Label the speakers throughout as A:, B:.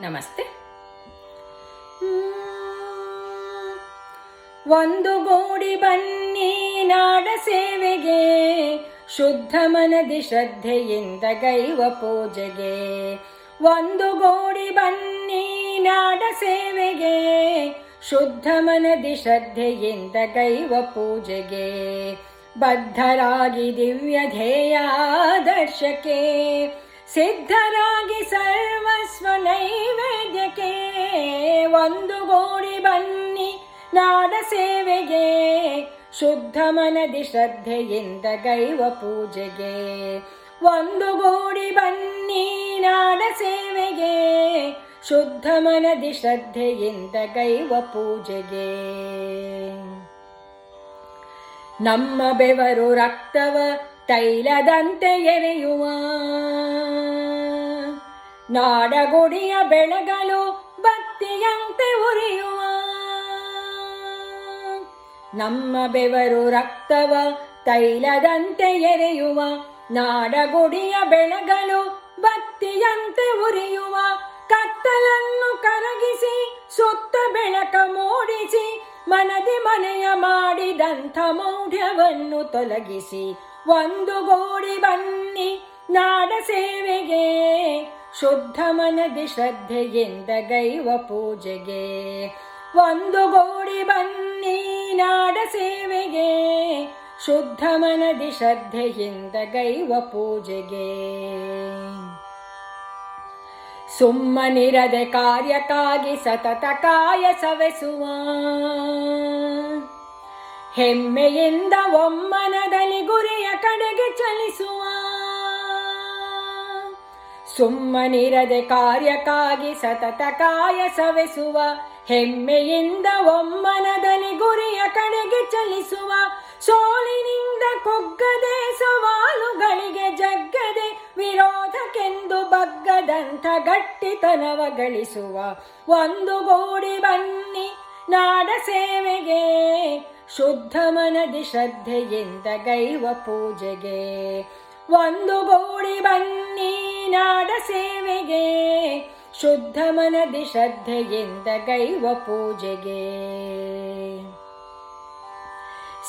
A: ನಮಸ್ತೆ. ಒಂದು ಗೂಡಿ ಬನ್ನಿ ನಾಡ ಸೇವೆಗೆ, ಶುದ್ಧ ಮನದಿ ಶ್ರದ್ಧೆಯಿಂದ ಗೈವ ಪೂಜೆಗೆ. ಒಂದು ಗೂಡಿ ಬನ್ನಿ ನಾಡ ಸೇವೆಗೆ, ಶುದ್ಧ ಮನದಿ ಶ್ರದ್ಧೆಯಿಂದ ಗೈವ ಪೂಜೆಗೆ. ಬದ್ಧರಾಗಿ ದಿವ್ಯ ಧ್ಯೇಯಾದರ್ಶಕ್ಕೆ, ಸಿದ್ಧರಾಗಿ ಸರ್ವಸ್ವ ನೈವೇದ್ಯಕ್ಕೆ. ಒಂದು ಗೂಡಿ ಬನ್ನಿ ನಾಡ ಸೇವೆಗೆ, ಶುದ್ಧ ಮನದಿ ಶ್ರದ್ಧೆಯಿಂದ ಗೈವ ಪೂಜೆಗೆ. ಒಂದು ಗೂಡಿ ಬನ್ನಿ ನಾಡ ಸೇವೆಗೆ, ಶುದ್ಧ ಮನದಿ ಶ್ರದ್ಧೆಯಿಂದ ಗೈವ ಪೂಜೆಗೆ. ನಮ್ಮ ಬೆವರು ರಕ್ತವ ತೈಲದಂತೆ ಎರೆಯುವ, ನಾಡಗುಡಿಯ ಬೆಳಗಲು ಬತ್ತಿಯಂತೆ ಉರಿಯುವ. ನಮ್ಮ ಬೆವರು ರಕ್ತವ ತೈಲದಂತೆ ಎರೆಯುವ, ನಾಡಗುಡಿಯ ಬೆಳಗಲು ಬತ್ತಿಯಂತೆ ಉರಿಯುವ. ಕತ್ತಲನ್ನು ಕರಗಿಸಿ ಸುತ್ತ ಬೆಳಕ ಮೂಡಿಸಿ, ಮನದಿ ಮನೆಯ ಮಾಡಿದಂಥ ಮೌಢ್ಯವನ್ನು ತೊಲಗಿಸಿ. ಒಂದು ಗೂಡಿ ಬನ್ನಿ ನಾಡ ಸೇವೆಗೆ, ಶುದ್ಧ ಮನದಿ ಶ್ರದ್ಧೆಯಿಂದ ಗೈವ ಪೂಜೆಗೆ. ಒಂದು ಗೂಡಿ ಬನ್ನಿ ನಾಡ ಸೇವೆಗೆ, ಶುದ್ಧ ಮನದಿ ಶ್ರದ್ಧೆಯಿಂದ ಗೈವ ಪೂಜೆಗೆ. ಸುಮ್ಮನಿರದೆ ಕಾರ್ಯಕ್ಕಾಗಿ ಸತತ ಕಾಯ ಸವೆಸುವ, ಹೆಮ್ಮೆಯಿಂದ ಒಮ್ಮನದಲ್ಲಿ ಗುರಿಯ ಕಡೆಗೆ ಚಲಿಸುವ. ಸುಮ್ಮನಿರದೆ ಕಾರ್ಯಕ್ಕಾಗಿ ಸತತ ಕಾಯ ಸವೆಸುವ, ಹೆಮ್ಮೆಯಿಂದ ಒಮ್ಮನದಲ್ಲಿ ಗುರಿಯ ಕಡೆಗೆ ಚಲಿಸುವ. ಸೋಲಿನಿಂದ ಕುಗ್ಗದೆ ಸವಾಲುಗಳಿಗೆ ಜಗ್ಗದೆ, ವಿರೋಧಕ್ಕೆಂದು ಬಗ್ಗದಂಥ ಗಟ್ಟಿತನವ ಗಳಿಸುವ. ಒಂದು ಗೂಡಿ ಬನ್ನಿ ನಾಡ ಸೇವೆಗೆ, ಶುದ್ಧ ಮನದಿ ಶ್ರದ್ಧೆಯಿಂದ ಗೈವ ಪೂಜೆಗೆ. ಒಂದು ಗೂಡಿ ಬನ್ನಿ ನಾಡ ಸೇವೆಗೆ, ಶುದ್ಧ ಮನದಿ ಶ್ರದ್ಧೆಯಿಂದ ಗೈವ ಪೂಜೆಗೆ.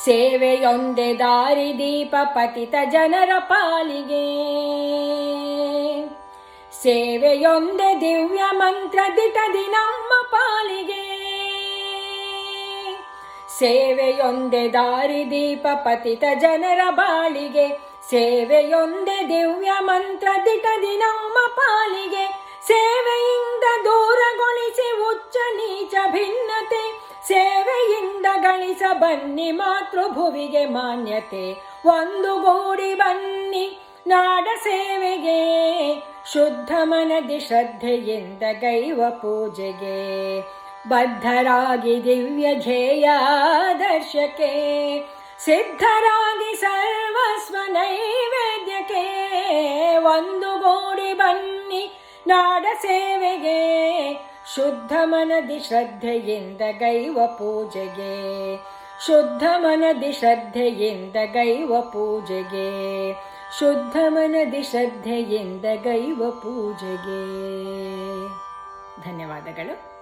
A: ಸೇವೆಯೊಂದೇ ದಾರಿದೀಪ ಪತಿತ ಜನರ ಪಾಲಿಗೆ, ಸೇವೆಯೊಂದೇ ದಿವ್ಯ ಮಂತ್ರ ದಿಟದಿ ನಮ್ಮ ಪಾಲಿಗೆ. ಸೇವೆಯೊಂದೇ ದಾರಿದೀಪ ಪತಿತ ಜನರ ಬಾಳಿಗೆ, ಸೇವೆಯೊಂದೇ ದಿವ್ಯ ಮಂತ್ರ ದಿಟದಿ ನಮ್ಮ ಪಾಲಿಗೆ. ಸೇವೆಯಿಂದ ದೂರಗೊಳಿಸಿ ಉಚ್ಚ ನೀಚ ಭಿನ್ನತೆ, ಸೇವೆಯಿಂದ ಗಳಿಸ ಬನ್ನಿ ಮಾತೃಭುವಿಗೆ ಮಾನ್ಯತೆ. ಒಂದು ಗೂಡಿ ಬನ್ನಿ ನಾಡ ಸೇವೆಗೆ, ಶುದ್ಧ ಮನದಿ ಶ್ರದ್ಧೆಯಿಂದ ಗೈವ ಪೂಜೆಗೆ. ಬದ್ಧರಾಗಿ ದಿವ್ಯ ಧ್ಯೇಯಾದರ್ಶಕ್ಕೆ, ಸಿದ್ಧರಾಗಿ ಸರ್ವಸ್ವ ನೈವೇದ್ಯಕ್ಕೆ. ಒಂದು ಗೂಡಿ ಬನ್ನಿ ನಾಡ ಸೇವೆಗೆ, ಶುದ್ಧ ಮನದಿ ಶ್ರದ್ಧೆಯಿಂದ ಗೈವ ಪೂಜೆಗೆ. ಶುದ್ಧ ಮನದಿ ಶ್ರದ್ಧೆಯಿಂದ ಗೈವ ಪೂಜೆಗೆ, ಶುದ್ಧ ಮನದಿ ಶ್ರದ್ಧೆಯಿಂದ ಗೈವ ಪೂಜೆಗೆ. ಧನ್ಯವಾದಗಳು.